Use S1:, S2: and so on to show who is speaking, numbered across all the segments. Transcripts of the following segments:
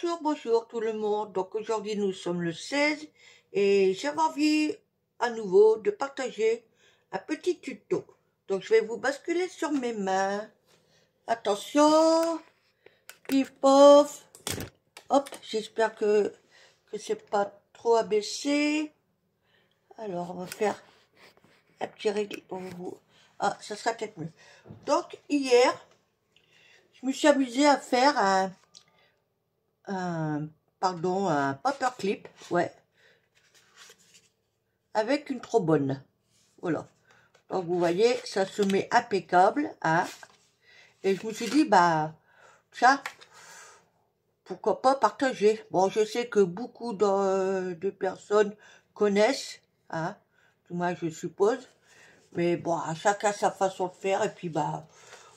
S1: Bonjour, bonjour tout le monde. Donc aujourd'hui nous sommes le 16 et j'avais envie à nouveau de partager un petit tuto. Donc je vais vous basculer sur mes mains. Attention, pif pof. Hop, j'espère que c'est pas trop abaissé. Alors on va faire un petit réglage pour vous. Ah, ça sera peut-être mieux. Donc hier, je me suis amusée à faire un paperclip, ouais, avec une trombone. Voilà. Donc vous voyez, ça se met impeccable, hein. Et je me suis dit, bah, ça, pourquoi pas partager. Bon, je sais que beaucoup de personnes connaissent, hein, du moins je suppose. Mais bon, chacun sa façon de faire. Et puis, bah,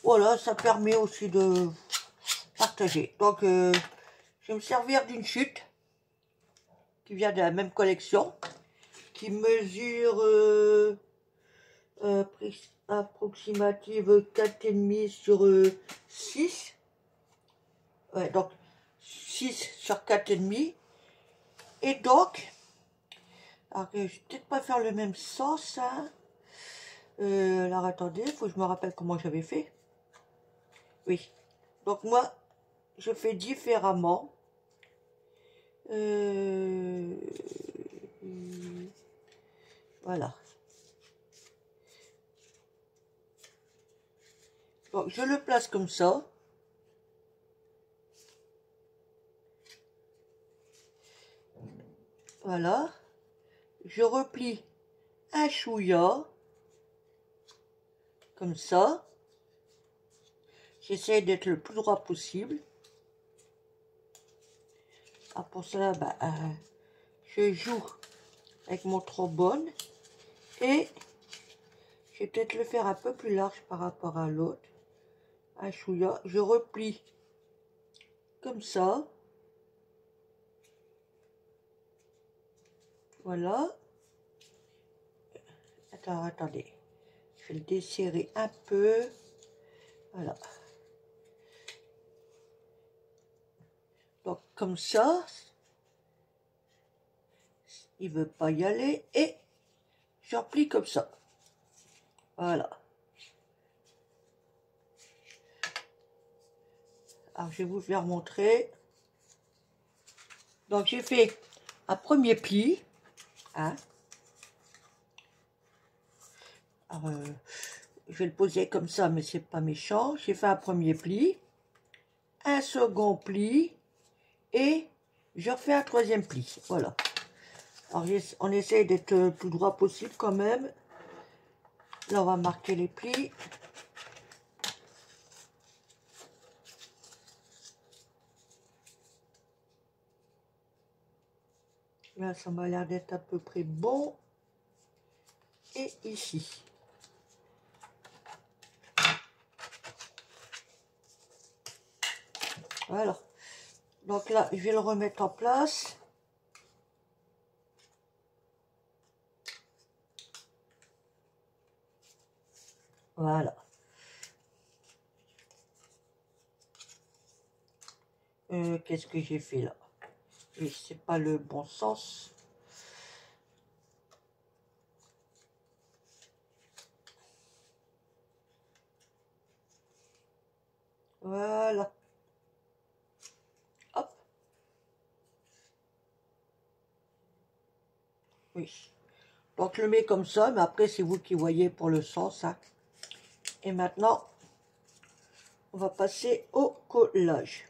S1: voilà, ça permet aussi de partager. Donc, je vais me servir d'une chute qui vient de la même collection, qui mesure approximative 4,5 sur 6. Ouais, donc 6 sur 4,5. Et donc, alors je vais peut-être pas faire le même sens, hein. Alors attendez, il faut que je me rappelle comment j'avais fait. Oui, donc moi, je fais différemment. Voilà. Donc je le place comme ça. Voilà. Je replie un chouïa. Comme ça. J'essaie d'être le plus droit possible. Ah, pour cela, bah, je joue avec mon trombone. Et je vais peut-être le faire un peu plus large par rapport à l'autre. Un chouïa. Je replie comme ça. Voilà. Attendez. Je vais le desserrer un peu. Voilà. Donc, comme ça. Il veut pas y aller. Et je replie comme ça. Voilà. Alors, je vais vous faire montrer. Donc, j'ai fait un premier pli. Hein. Alors, je vais le poser comme ça, mais c'est pas méchant. J'ai fait un premier pli, un second pli, et je refais un troisième pli. Voilà. Alors, on essaye d'être le plus droit possible quand même. Là, on va marquer les plis. Là, ça m'a l'air d'être à peu près bon. Et ici. Voilà. Donc là, je vais le remettre en place. Voilà. Qu'est-ce que j'ai fait là? Oui, c'est pas le bon sens. Voilà. Hop. Oui. Donc je le mets comme ça, mais après c'est vous qui voyez pour le sens, hein. Et maintenant, on va passer au collage.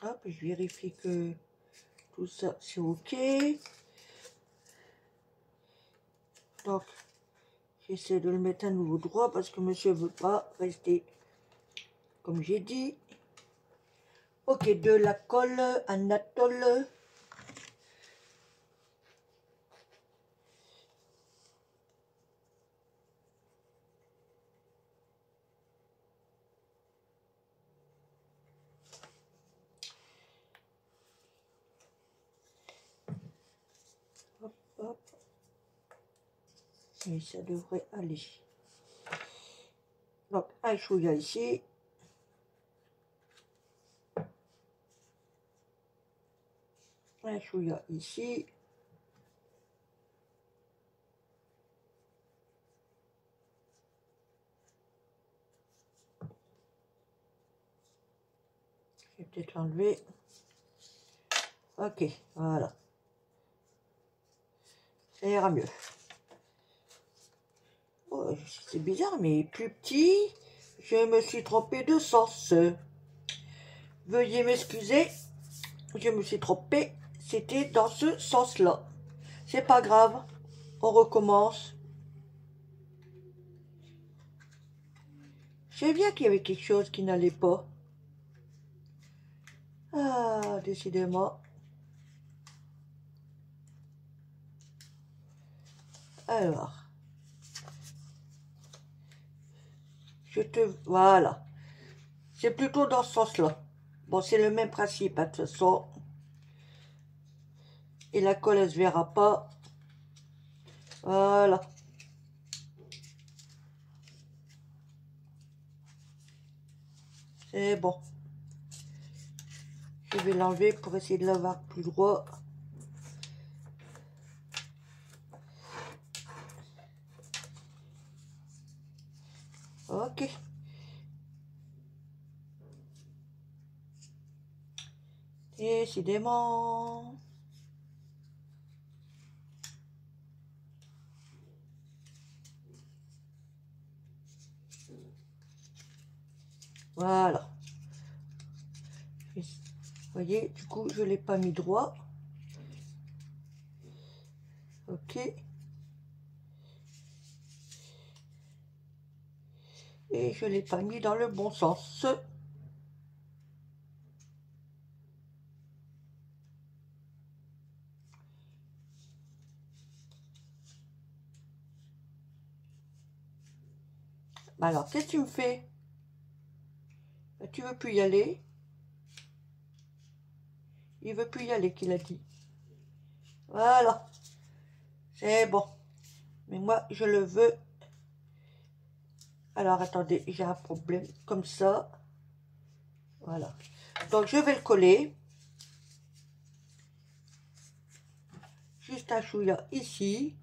S1: Hop, je vérifie que tout ça c'est ok. Donc, j'essaie de le mettre à nouveau droit parce que monsieur veut pas rester comme j'ai dit. Ok, de la colle Anatole. Hop, hop. Et ça devrait aller. Donc, un chouïa ici. Un chouïa ici. Je vais peut-être l'enlever. Ok, voilà. Ça ira mieux. Oh, c'est bizarre, mais plus petit. Je me suis trompée de sens. Veuillez m'excuser. Je me suis trompée. C'était dans ce sens-là. C'est pas grave. On recommence. Je sais bien qu'il y avait quelque chose qui n'allait pas. Ah, décidément. Alors. Voilà. C'est plutôt dans ce sens-là. Bon, c'est le même principe, hein, de toute façon. Et la colle, elle se verra pas. Voilà. C'est bon. Je vais l'enlever pour essayer de l'avoir plus droit. Ok. Décidément. Voilà. Vous voyez, du coup, je ne l'ai pas mis droit. Ok. Et je ne l'ai pas mis dans le bon sens. Alors, qu'est-ce que tu me fais? Tu veux plus y aller? Il veut plus y aller, qu'il a dit. Voilà. C'est bon. Mais moi, je le veux. Alors, attendez, j'ai un problème. Comme ça. Voilà. Donc, je vais le coller. Juste un chouïa ici.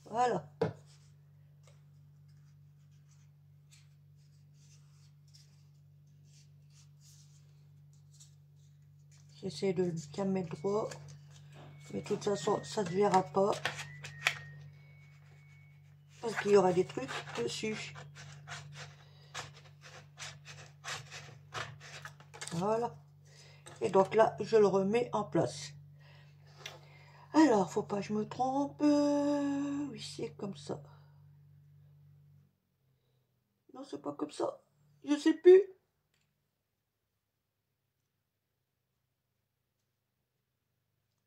S1: Voilà. J'essaie de bien mettre droit. Mais de toute façon, ça ne se verra pas. Parce qu'il y aura des trucs dessus. Voilà. Et donc là, je le remets en place. Alors, faut pas que je me trompe. Oui, c'est comme ça. Non, c'est pas comme ça. Je sais plus.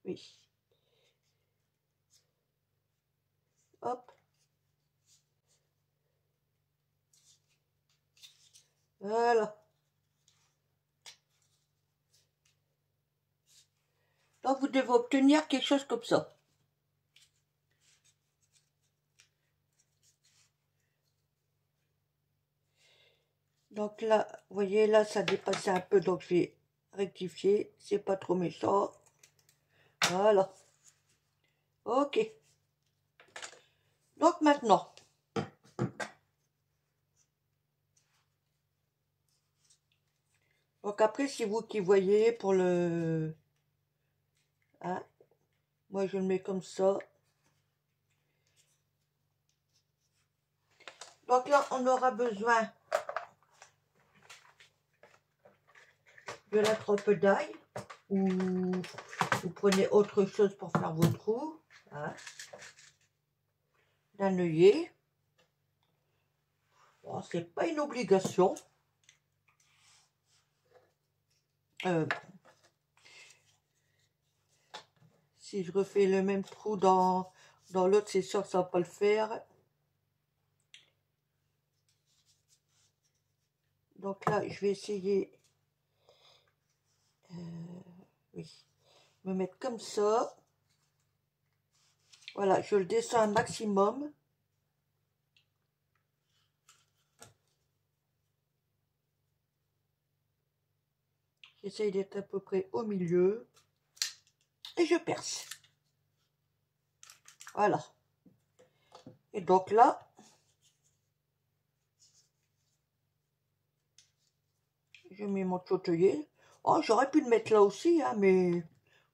S1: Oui. Hop. Voilà. Donc, vous devez obtenir quelque chose comme ça. Donc là, vous voyez, là, ça dépassait un peu, donc je vais rectifier. C'est pas trop méchant. Voilà. Ok. Donc maintenant, donc après, c'est vous qui voyez pour le... Hein, moi, je le mets comme ça. Donc là, on aura besoin de la trempe d'ail. Ou vous prenez autre chose pour faire vos trous. Hein, d'un œillet. Bon, c'est pas une obligation. Si je refais le même trou dans l'autre, c'est sûr que ça va pas le faire. Donc là, je vais essayer, oui, me mettre comme ça. Voilà, je le descends un maximum. J'essaye d'être à peu près au milieu. Et je perce. Voilà. Et donc là, je mets mon totelier. Oh, j'aurais pu le mettre là aussi, hein, mais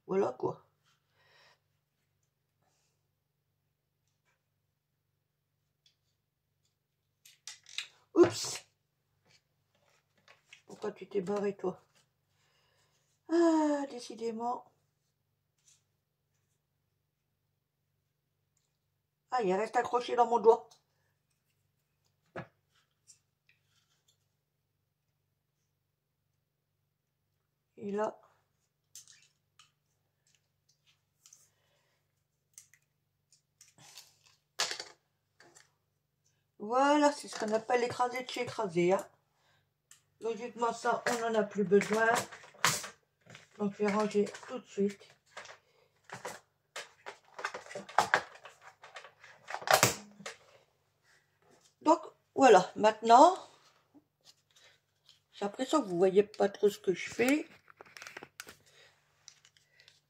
S1: voilà quoi. Oups. Pourquoi tu t'es barré, toi? Ah, décidément. Ah, il reste accroché dans mon doigt. Et là. Voilà, c'est ce qu'on appelle écraser de chez écraser. Hein. Logiquement, ça, on n'en a plus besoin. Donc, je vais ranger tout de suite. Donc, voilà. Maintenant, j'ai l'impression que vous ne voyez pas trop ce que je fais.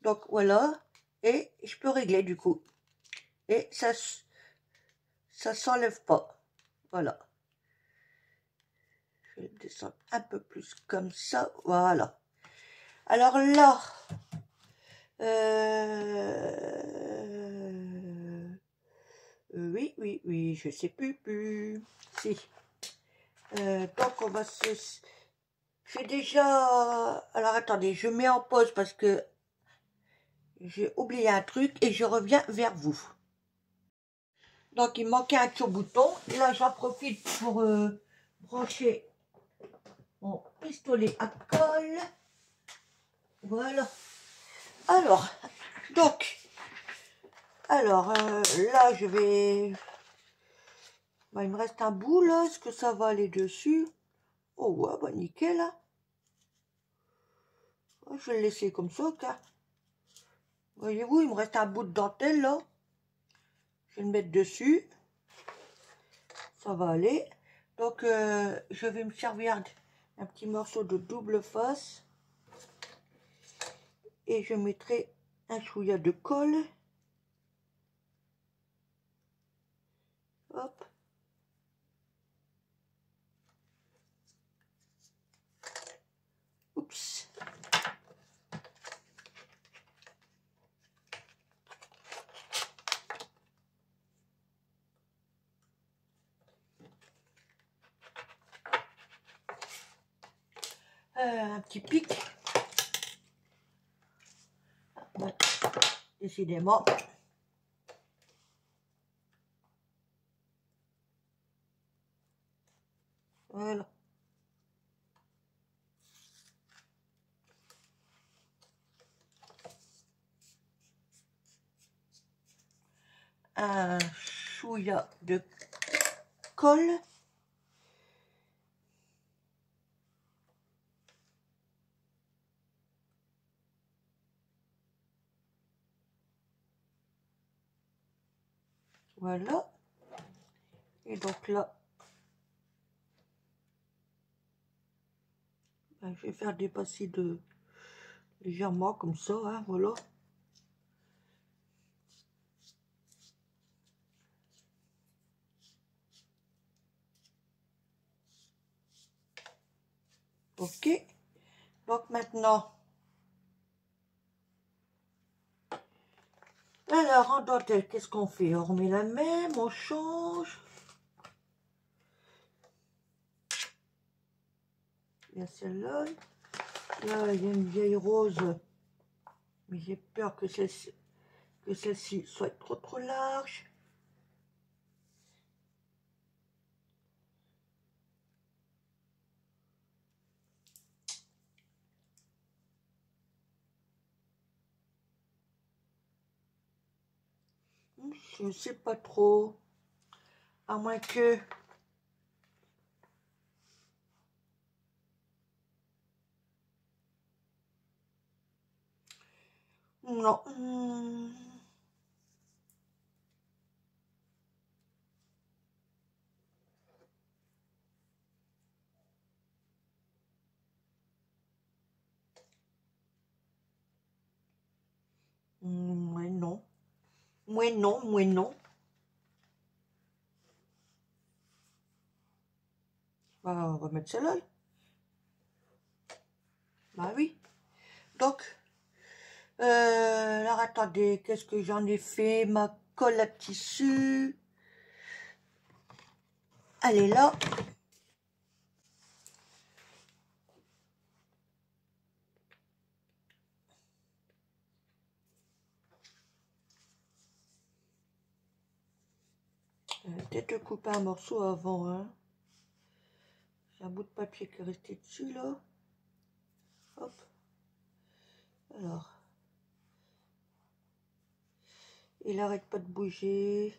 S1: Donc, voilà. Et je peux régler, du coup. Et ça s'enlève pas. Voilà. Je vais le descendre un peu plus comme ça. Voilà. Alors là, oui, je sais plus. Si. Donc on va se... J'ai déjà... Alors attendez, je mets en pause parce que j'ai oublié un truc et je reviens vers vous. Donc il manquait un petit bouton. Et là j'en profite pour brancher mon pistolet à colle. Voilà. Alors, donc, là je vais... Bah, il me reste un bout là, est-ce que ça va aller dessus? Oh ouais, bah nickel. Hein. Je vais le laisser comme ça, car... Voyez-vous, il me reste un bout de dentelle là. Je vais le mettre dessus. Ça va aller. Donc, je vais me servir d'un petit morceau de double face. Et je mettrai un chouïa de colle. Hop. Oups. Un petit pic. Ouais. Décidément. Voilà. Un chouïa de colle. Voilà. Et donc là, ben, je vais faire dépasser de légèrement comme ça, hein, voilà. Ok. Donc maintenant, alors en dentelle, qu'est-ce qu'on fait? On remet la même, on change. Il y a celle-là. Là, il y a une vieille rose. Mais j'ai peur que celle-ci soit trop large. Je ne sais pas trop. À moins que... Non. moins non, moins non. Bah, on va mettre celle-là. Bah oui. Donc, alors attendez, qu'est-ce que j'en ai fait? Ma colle à tissu. Elle est là. Peut-être couper un morceau avant, hein. J'ai un bout de papier qui est resté dessus, là. Hop. Alors. Il n'arrête pas de bouger.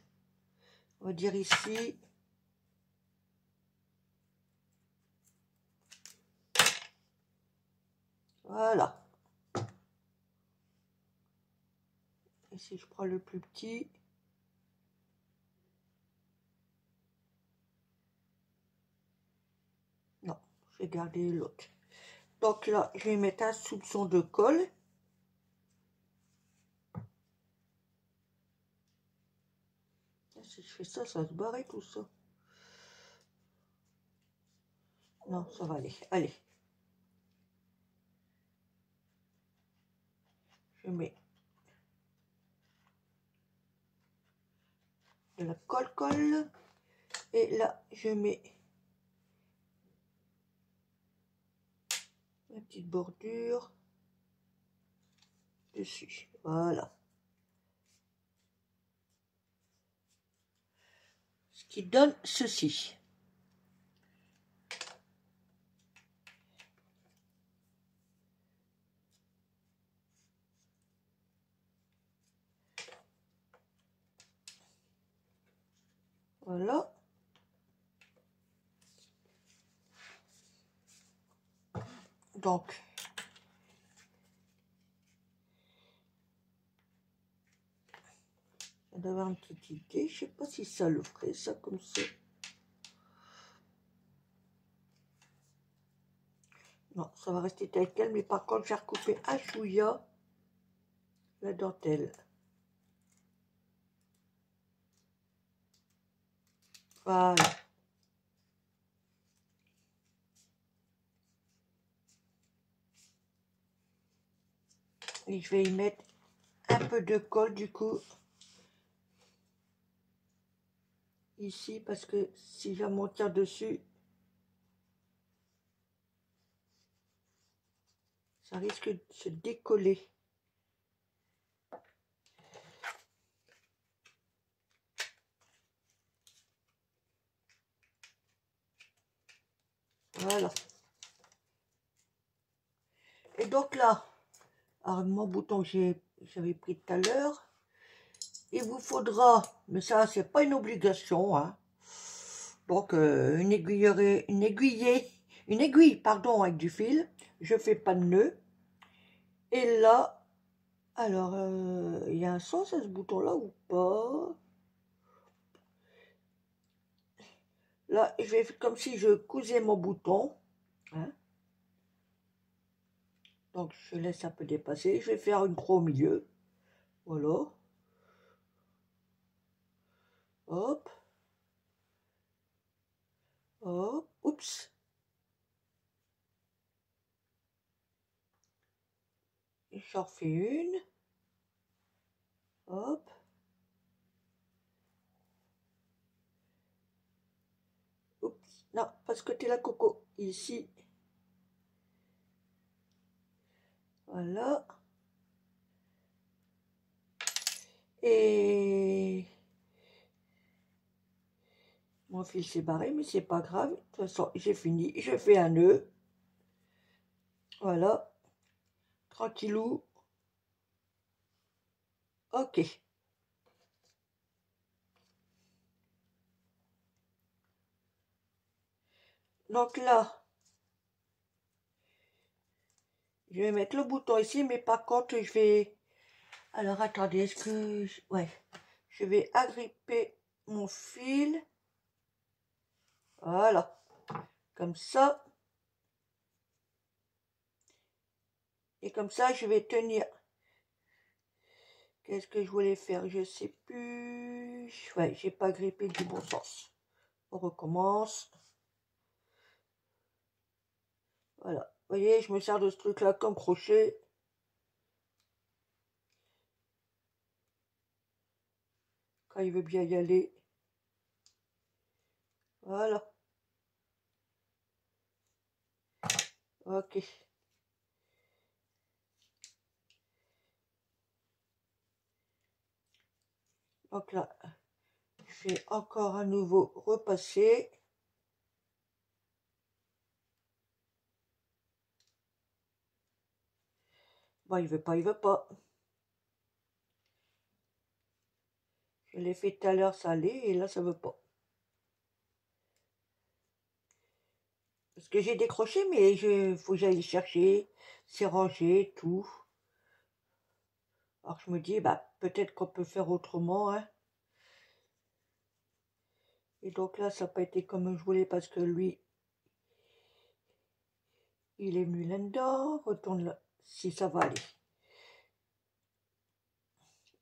S1: On va dire ici. Voilà. Et si je prends le plus petit. Non, je vais garder l'autre. Donc là, je vais mettre un soupçon de colle. Si je fais ça, ça va se barrer tout ça. Non, ça va aller. Allez. Je mets de la colle. Et là, je mets la petite bordure dessus. Voilà. Ce qui donne ceci. Voilà. Donc, d'avoir une petite idée. Je sais pas si ça le ferait, ça, comme ça. Non, ça va rester tel quel, mais par contre, j'ai recoupé à chouïa la dentelle. Voilà. Et je vais y mettre un peu de colle, du coup. Ici, parce que si je m'en tire dessus, ça risque de se décoller. Voilà. Et donc là, alors mon bouton que j'avais pris tout à l'heure, il vous faudra, mais ça c'est pas une obligation, hein. Donc une aiguille, pardon, avec du fil. Je fais pas de nœud. Et là, alors il y a un sens à ce bouton-là ou pas? Là, je vais faire comme si je cousais mon bouton, hein. Donc, je laisse un peu dépasser. Je vais faire une croix au milieu. Voilà. Hop. Hop. Oups. J'en refais une. Hop. Oups. Non, pas ce côté-là, Coco. Ici. Voilà. Et mon fil s'est barré, mais c'est pas grave. De toute façon, j'ai fini. Je fais un nœud. Voilà. Tranquillou. Ok. Donc là, je vais mettre le bouton ici, mais par contre, je vais... Alors, attendez, est-ce que... Ouais. Je vais agripper mon fil. Voilà. Comme ça. Et comme ça, je vais tenir Qu'est-ce que je voulais faire? Je sais plus. Ouais, j'ai pas grippé du bon sens. On recommence. Voilà. Vous voyez, je me sers de ce truc-là comme crochet. Quand il veut bien y aller. Voilà. Ok. Donc là, je vais encore à nouveau repasser. Bon, il veut pas, il veut pas. Je l'ai fait tout à l'heure, ça allait, et là, ça veut pas. Parce que j'ai décroché, mais il faut que j'aille chercher, c'est rangé, tout. Alors je me dis, bah peut-être qu'on peut faire autrement, hein. Et donc là, ça n'a pas été comme je voulais parce que lui, il est venu là-dedans. Retourne là, si ça va aller.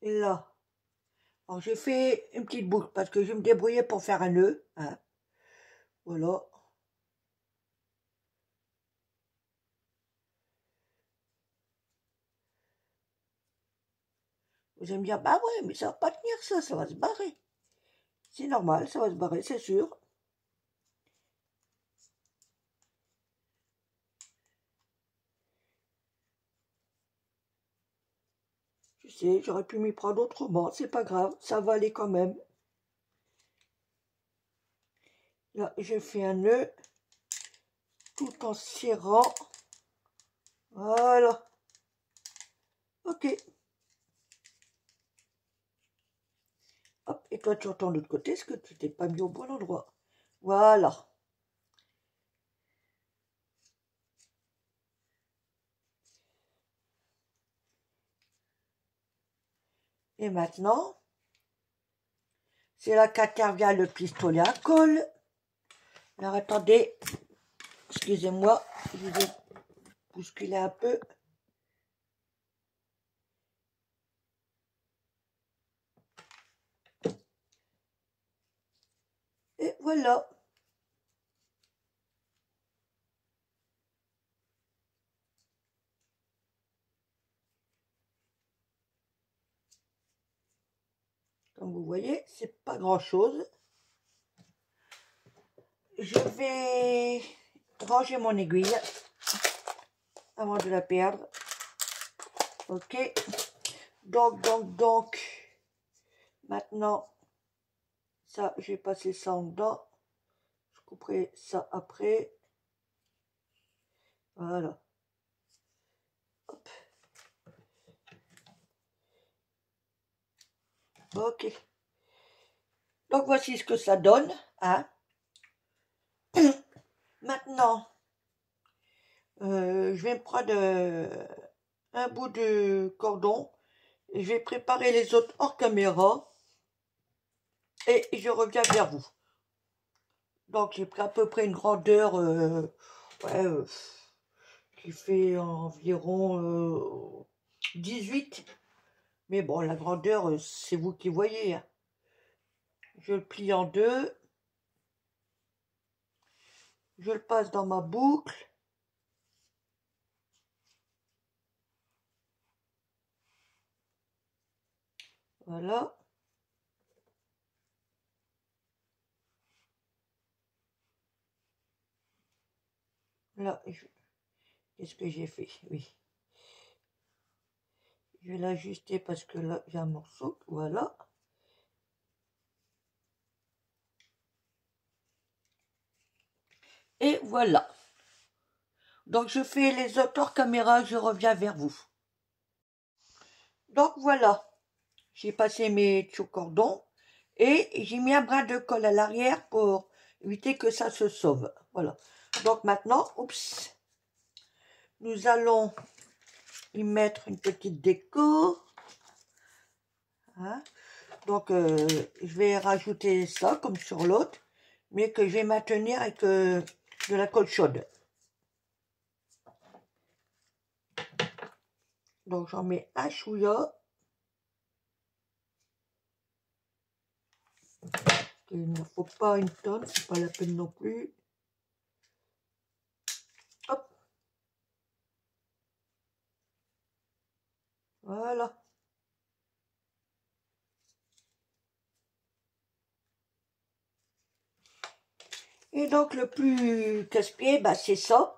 S1: Et là, alors j'ai fait une petite boucle parce que je me débrouillais pour faire un nœud, hein. Voilà. Vous allez me dire, bah ouais, mais ça va pas tenir ça, ça va se barrer. C'est normal, ça va se barrer, c'est sûr. Je sais, j'aurais pu m'y prendre autrement, c'est pas grave, ça va aller quand même. Là, je fais un nœud tout en serrant. Voilà. Ok. Hop, et toi, tu retournes de l'autre côté, est-ce que tu t'es pas mis au bon endroit? Voilà. Et maintenant, c'est là qu'intervient le pistolet à colle. Alors, attendez. Excusez-moi, je vais bousculer un peu. Et voilà. Comme vous voyez, c'est pas grand-chose. Je vais ranger mon aiguille avant de la perdre. Ok. Donc. Maintenant, ça, j'ai passé ça en dedans. Je couperai ça après. Voilà. Hop. Ok. Donc voici ce que ça donne, hein. Maintenant, je vais me prendre un bout de cordon. Je vais préparer les autres hors caméra. Et je reviens vers vous. Donc j'ai pris à peu près une grandeur ouais, qui fait environ 18. Mais bon, la grandeur, c'est vous qui voyez, hein. Je le plie en deux. Je le passe dans ma boucle. Voilà. Là, qu'est-ce que j'ai fait? Oui. Je vais l'ajuster parce que là, j'ai un morceau. Voilà. Et voilà. Donc, je fais les autres hors caméra. Je reviens vers vous. Donc, voilà. J'ai passé mes cordons et j'ai mis un brin de colle à l'arrière pour éviter que ça se sauve. Voilà. Donc maintenant, oups, nous allons y mettre une petite déco. Hein. Donc je vais rajouter ça comme sur l'autre, mais que je vais maintenir avec de la colle chaude. Donc j'en mets un chouïa. qu'il ne faut pas une tonne, c'est pas la peine non plus. Hop. Voilà. Et donc le plus casse-pied, bah, c'est ça.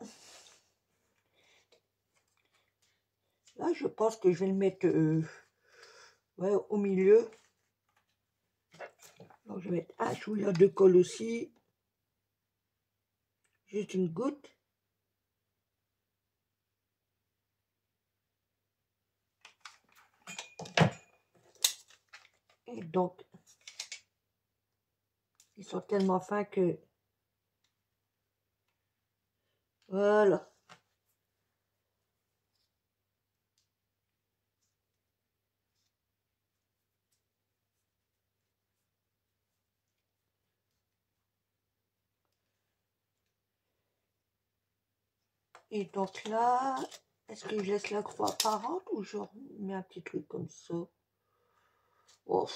S1: Là, je pense que je vais le mettre ouais, au milieu. Donc, je vais mettre un chouïa de colle aussi. Juste une goutte. Et donc, ils sont tellement fins que... Voilà. Et donc là, est-ce que je laisse la croix apparente ou je mets un petit truc comme ça? Oh.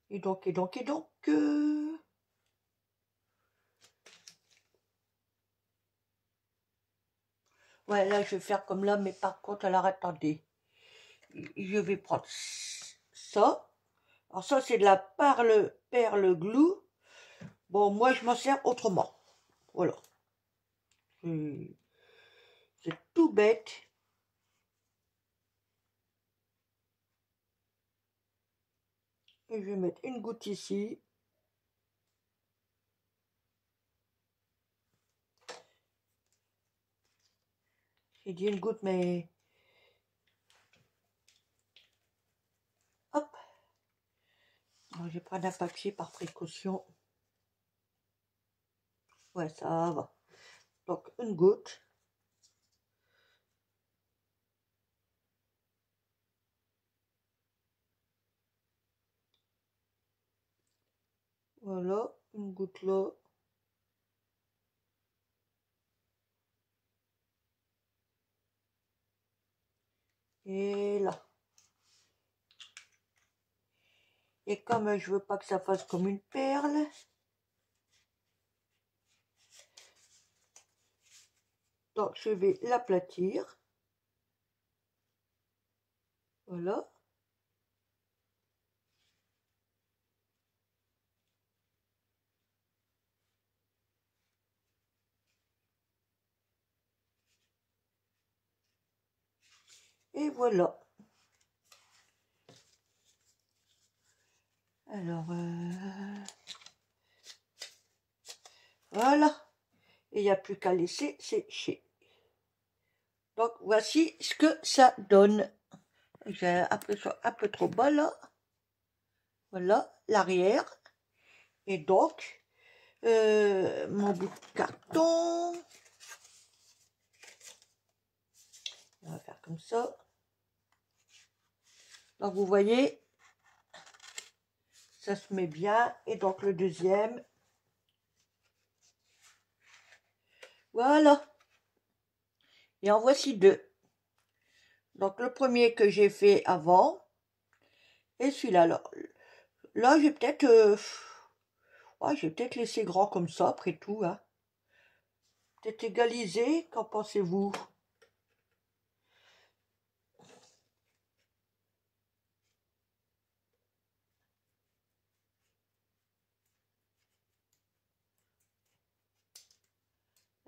S1: Et donc... Ouais, là, je vais faire comme là, mais par contre, alors, attendez. Je vais prendre ça. Alors ça, c'est de la perle glue. Bon, moi, je m'en sers autrement. Voilà. C'est tout bête. Et je vais mettre une goutte ici. J'ai dit une goutte, mais... Hop. Alors, je vais prendre un papier par précaution. Ouais, ça va. Donc, une goutte. Voilà, une goutte là. Et là. Et comme je veux pas que ça fasse comme une perle, donc je vais l'aplatir. Voilà. Et voilà. Alors, voilà. Et il n'y a plus qu'à laisser sécher. Donc, voici ce que ça donne. J'ai l'impression un peu trop bas là. Voilà, l'arrière. Et donc, mon bout de carton. On va faire comme ça. Donc, vous voyez, ça se met bien. Et donc, le deuxième. Voilà. Et en voici deux. Donc, le premier que j'ai fait avant. Et celui-là. Là, j'ai peut-être... ouais, j'ai peut-être laissé grand comme ça, après tout. Hein. Peut-être égalisé. Qu'en pensez-vous?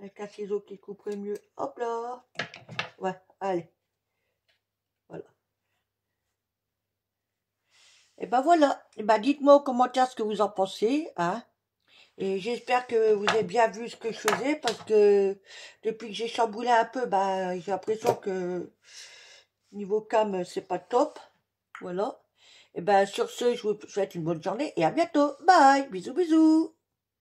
S1: Avec un ciseau qui couperait mieux. Hop là. Ouais, allez. Voilà. Et ben voilà. Et ben dites-moi aux commentaires ce que vous en pensez. Hein. Et j'espère que vous avez bien vu ce que je faisais. Parce que depuis que j'ai chamboulé un peu, ben, j'ai l'impression que niveau cam, c'est pas top. Voilà. Et ben sur ce, je vous souhaite une bonne journée. Et à bientôt. Bye. Bisous, bisous.